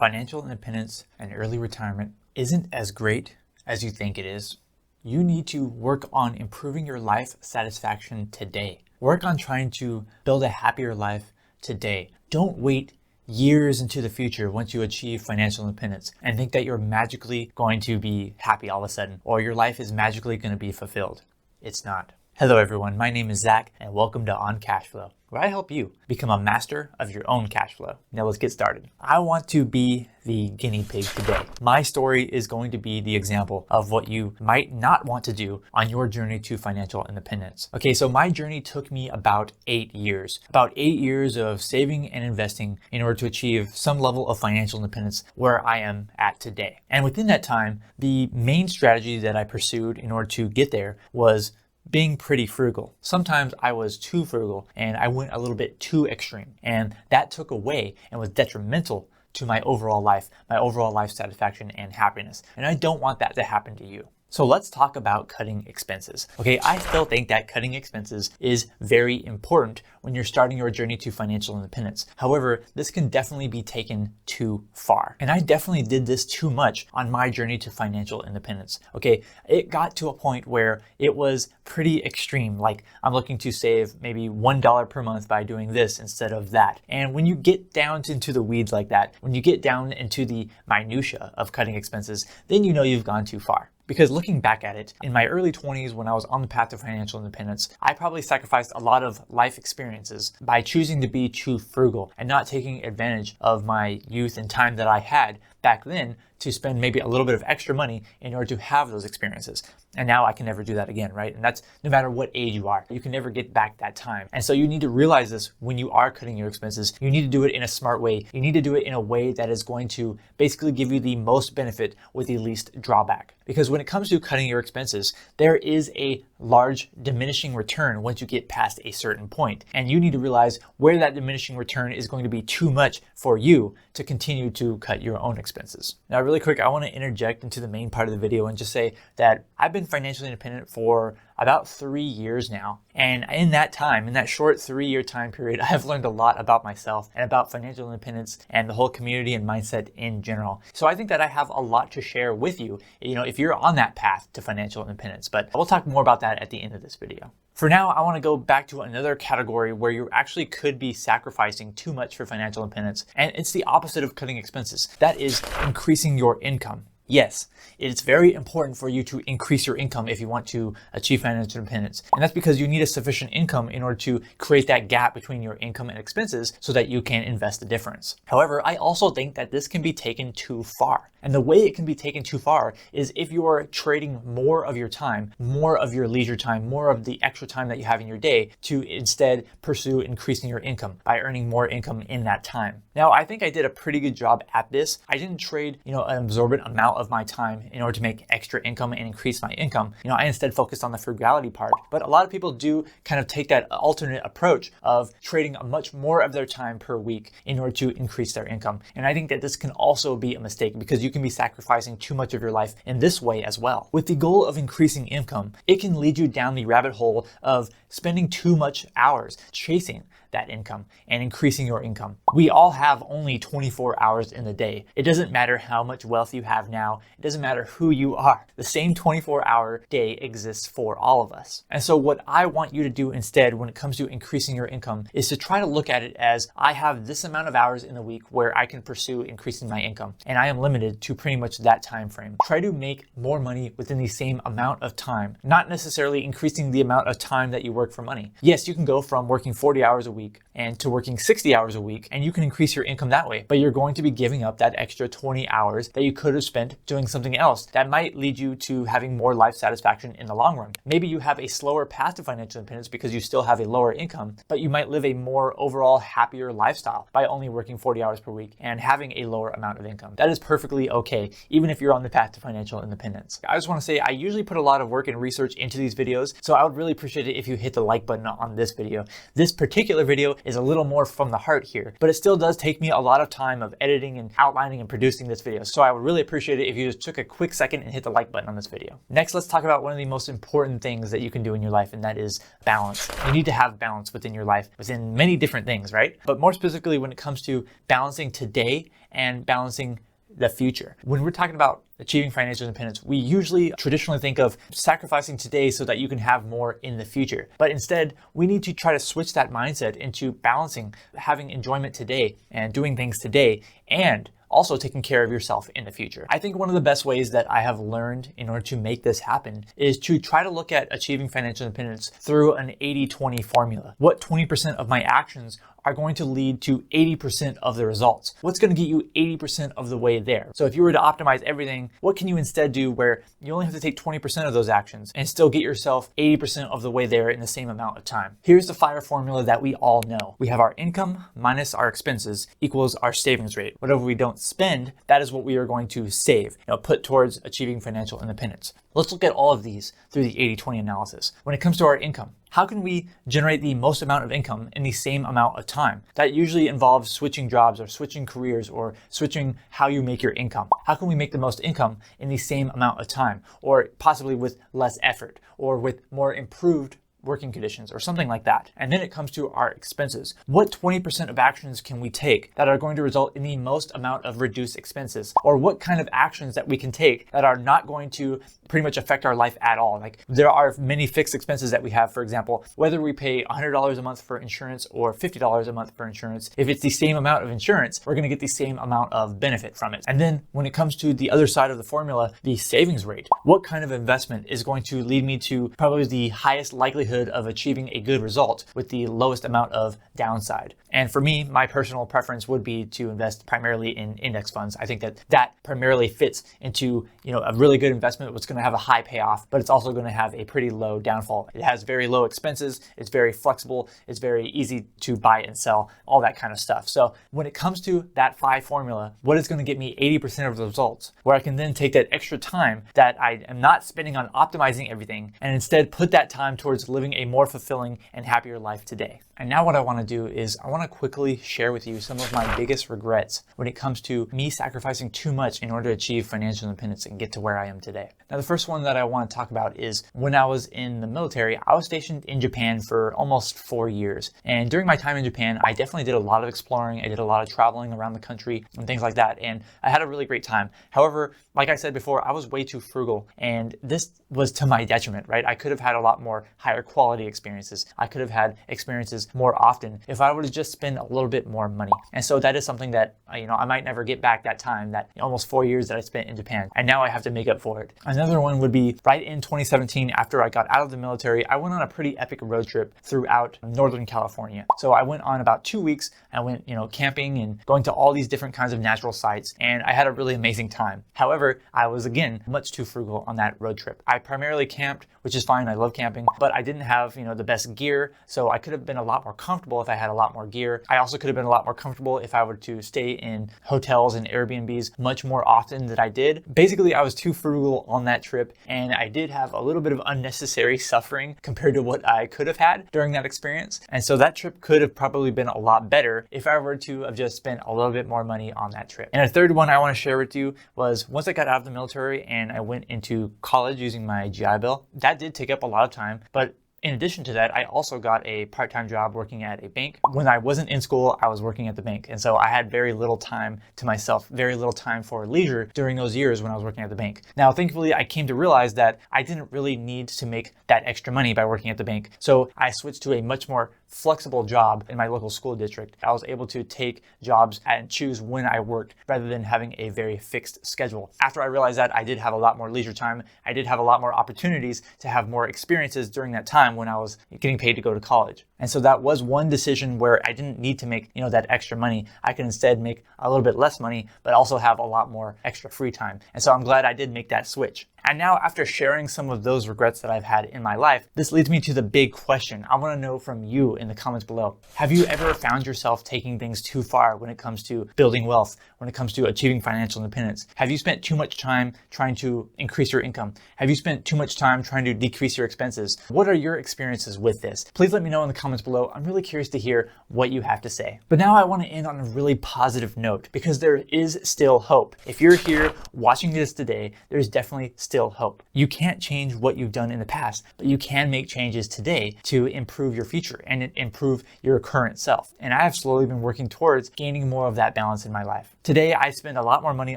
Financial independence and early retirement isn't as great as you think it is. You need to work on improving your life satisfaction today. Work on trying to build a happier life today. Don't wait years into the future once you achieve financial independence and think that you're magically going to be happy all of a sudden, or your life is magically going to be fulfilled. It's not. Hello everyone, my name is Zach and welcome to On Cash Flow, where I help you become a master of your own cash flow. Now let's get started. I want to be the guinea pig today. My story is going to be the example of what you might not want to do on your journey to financial independence. Okay, so my journey took me about 8 years. About 8 years of saving and investing in order to achieve some level of financial independence where I am at today. And within that time, the main strategy that I pursued in order to get there was being pretty frugal. Sometimes I was too frugal and I went a little bit too extreme, and that took away and was detrimental to my overall life satisfaction and happiness. And I don't want that to happen to you. So let's talk about cutting expenses. Okay, I still think that cutting expenses is very important when you're starting your journey to financial independence. However, this can definitely be taken too far. And I definitely did this too much on my journey to financial independence. Okay, it got to a point where it was pretty extreme. Like, I'm looking to save maybe $1 per month by doing this instead of that. And when you get down into the weeds like that, when you get down into the minutia of cutting expenses, then you know you've gone too far. Because looking back at it, in my early 20s when I was on the path to financial independence, I probably sacrificed a lot of life experiences by choosing to be too frugal and not taking advantage of my youth and time that I had back then to spend maybe a little bit of extra money in order to have those experiences. And now I can never do that again, right? And that's no matter what age you are. You can never get back that time. And so you need to realize this when you are cutting your expenses. You need to do it in a smart way. You need to do it in a way that is going to basically give you the most benefit with the least drawback. Because when it comes to cutting your expenses, there is a large diminishing return once you get past a certain point. And you need to realize where that diminishing return is going to be too much for you to continue to cut your own expenses. Now, really quick, I want to interject into the main part of the video and just say that I've been financially independent for about 3 years now. And in that time, in that short 3-year time period, I have learned a lot about myself and about financial independence and the whole community and mindset in general. So I think that I have a lot to share with you, if you're on that path to financial independence. But we'll talk more about that at the end of this video. For now, I want to go back to another category where you actually could be sacrificing too much for financial independence. And it's the opposite of cutting expenses. That is increasing your income. Yes, it's very important for you to increase your income if you want to achieve financial independence. And that's because you need a sufficient income in order to create that gap between your income and expenses so that you can invest the difference. However, I also think that this can be taken too far. And the way it can be taken too far is if you are trading more of your time, more of your leisure time, more of the extra time that you have in your day to instead pursue increasing your income by earning more income in that time. Now, I think I did a pretty good job at this. I didn't trade, an absorbent amount of my time in order to make extra income and increase my income. I instead focused on the frugality part. But a lot of people do kind of take that alternate approach of trading a much more of their time per week in order to increase their income. And I think that this can also be a mistake because you can be sacrificing too much of your life in this way as well. With the goal of increasing income, it can lead you down the rabbit hole of spending too much hours chasing that income and increasing your income. We all have only 24 hours in the day. It doesn't matter how much wealth you have now. It doesn't matter who you are. The same 24-hour day exists for all of us. And so what I want you to do instead when it comes to increasing your income is to try to look at it as I have this amount of hours in the week where I can pursue increasing my income, and I am limited to pretty much that time frame. Try to make more money within the same amount of time, not necessarily increasing the amount of time that you work for money. Yes, you can go from working 40 hours a week and to working 60 hours a week, and you can increase your income that way. But you're going to be giving up that extra 20 hours that you could have spent doing something else that might lead you to having more life satisfaction in the long run. Maybe you have a slower path to financial independence because you still have a lower income, but you might live a more overall happier lifestyle by only working 40 hours per week and having a lower amount of income. That is perfectly okay, even if you're on the path to financial independence. I just want to say I usually put a lot of work and research into these videos, so I would really appreciate it if you hit the like button on this video. This particular video is a little more from the heart here, but it still does take me a lot of time of editing and outlining and producing this video. So I would really appreciate it if you just took a quick second and hit the like button on this video. Next, let's talk about one of the most important things that you can do in your life, and that is balance. You need to have balance within your life, within many different things, right? But more specifically when it comes to balancing today and balancing the future. When we're talking about achieving financial independence, we usually traditionally think of sacrificing today so that you can have more in the future. But instead, we need to try to switch that mindset into balancing, having enjoyment today and doing things today, and also taking care of yourself in the future. I think one of the best ways that I have learned in order to make this happen is to try to look at achieving financial independence through an 80-20 formula. What 20% of my actions are going to lead to 80% of the results? What's going to get you 80% of the way there? So if you were to optimize everything, what can you instead do where you only have to take 20% of those actions and still get yourself 80% of the way there in the same amount of time? Here's the FIRE formula that we all know. We have our income minus our expenses equals our savings rate. Whatever we don't spend, that is what we are going to save, put towards achieving financial independence. Let's look at all of these through the 80-20 analysis. When it comes to our income, how can we generate the most amount of income in the same amount of time? That usually involves switching jobs or switching careers or switching how you make your income. How can we make the most income in the same amount of time, or possibly with less effort or with more improved working conditions or something like that? And then it comes to our expenses. What 20% of actions can we take that are going to result in the most amount of reduced expenses? Or what kind of actions that we can take that are not going to pretty much affect our life at all? Like, there are many fixed expenses that we have. For example, whether we pay $100 a month for insurance or $50 a month for insurance, if it's the same amount of insurance, we're going to get the same amount of benefit from it. And then when it comes to the other side of the formula, the savings rate, what kind of investment is going to lead me to probably the highest likelihood of achieving a good result with the lowest amount of downside? And for me, my personal preference would be to invest primarily in index funds. I think that primarily fits into, a really good investment. It's going to have a high payoff, but it's also going to have a pretty low downfall. It has very low expenses. It's very flexible. It's very easy to buy and sell, all that kind of stuff. So when it comes to that FI formula, what is going to get me 80% of the results, where I can then take that extra time that I am not spending on optimizing everything and instead put that time towards living a more fulfilling and happier life today. And now what I want to do is I want to quickly share with you some of my biggest regrets when it comes to me sacrificing too much in order to achieve financial independence and get to where I am today. Now, the first one that I want to talk about is when I was in the military. I was stationed in Japan for almost 4 years. And during my time in Japan, I definitely did a lot of exploring. I did a lot of traveling around the country and things like that. And I had a really great time. However, like I said before, I was way too frugal, and this was to my detriment, right? I could have had a lot more higher quality experiences. I could have had experiences more often if I would have just spent a little bit more money. And so that is something that, I might never get back, that time, that almost 4 years that I spent in Japan. And now I have to make up for it. Another one would be right in 2017, after I got out of the military, I went on a pretty epic road trip throughout Northern California. So I went on about 2 weeks. I went, camping and going to all these different kinds of natural sites. And I had a really amazing time. However, I was, again, much too frugal on that road trip. I primarily camped, which is fine. I love camping, but I didn't have, the best gear. So I could have been a lot more comfortable if I had a lot more gear. I also could have been a lot more comfortable if I were to stay in hotels and Airbnbs much more often than I did. Basically, I was too frugal on that trip, and I did have a little bit of unnecessary suffering compared to what I could have had during that experience. And so that trip could have probably been a lot better if I were to have just spent a little bit more money on that trip. And a third one I want to share with you was once I got out of the military and I went into college using my GI Bill, that did take up a lot of time, but in addition to that, I also got a part-time job working at a bank. When I wasn't in school, I was working at the bank. And so I had very little time to myself, very little time for leisure during those years when I was working at the bank. Now, thankfully, I came to realize that I didn't really need to make that extra money by working at the bank. So I switched to a much more flexible job in my local school district. I was able to take jobs and choose when I worked rather than having a very fixed schedule. After I realized that, I did have a lot more leisure time. I did have a lot more opportunities to have more experiences during that time when I was getting paid to go to college. And so that was one decision where I didn't need to make, that extra money. I could instead make a little bit less money, but also have a lot more extra free time. And so I'm glad I did make that switch. And now, after sharing some of those regrets that I've had in my life, this leads me to the big question. I want to know from you in the comments below. Have you ever found yourself taking things too far when it comes to building wealth, when it comes to achieving financial independence? Have you spent too much time trying to increase your income? Have you spent too much time trying to decrease your expenses? What are your experiences with this? Please let me know in the comments below. I'm really curious to hear what you have to say. But now I want to end on a really positive note, because there is still hope. If you're here watching this today, there's definitely still hope. You can't change what you've done in the past, but you can make changes today to improve your future and improve your current self. And I have slowly been working towards gaining more of that balance in my life. Today, I spend a lot more money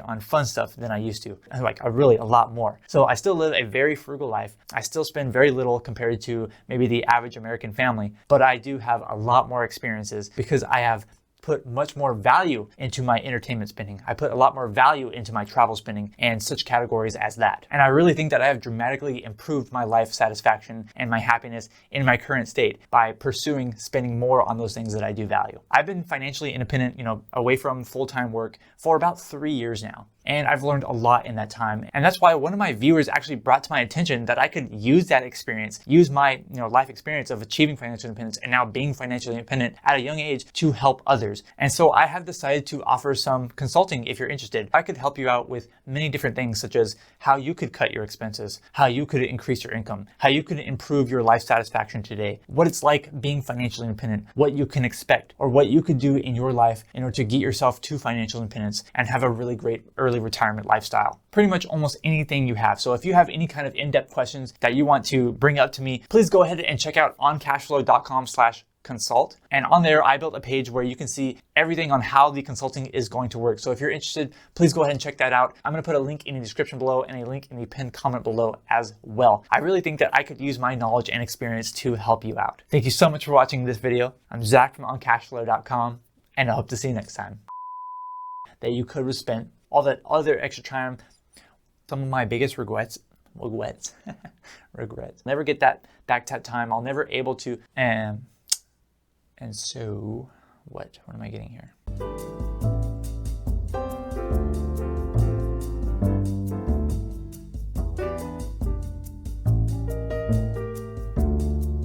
on fun stuff than I used to, like really a lot more. So I still live a very frugal life. I still spend very little compared to maybe the average American family, but I do have a lot more experiences because I have put much more value into my entertainment spending. I put a lot more value into my travel spending and such categories as that. And I really think that I have dramatically improved my life satisfaction and my happiness in my current state by pursuing spending more on those things that I do value. I've been financially independent, away from full-time work for about 3 years now. And I've learned a lot in that time. And that's why one of my viewers actually brought to my attention that I could use that experience, use my life experience of achieving financial independence and now being financially independent at a young age to help others. And so I have decided to offer some consulting if you're interested. I could help you out with many different things, such as how you could cut your expenses, how you could increase your income, how you could improve your life satisfaction today, what it's like being financially independent, what you can expect, or what you could do in your life in order to get yourself to financial independence and have a really great early retirement lifestyle. Pretty much almost anything you have. So if you have any kind of in-depth questions that you want to bring up to me, please go ahead and check out oncashflow.com/consult. And on there, I built a page where you can see everything on how the consulting is going to work. So if you're interested, please go ahead and check that out. I'm going to put a link in the description below and a link in the pinned comment below as well. I really think that I could use my knowledge and experience to help you out. Thank you so much for watching this video. I'm Zach from oncashflow.com, and I hope to see you next time. That you could have spent all that other extra time. Some of my biggest regrets. Never get that back that time. I'll never able to. And so, what am I getting here?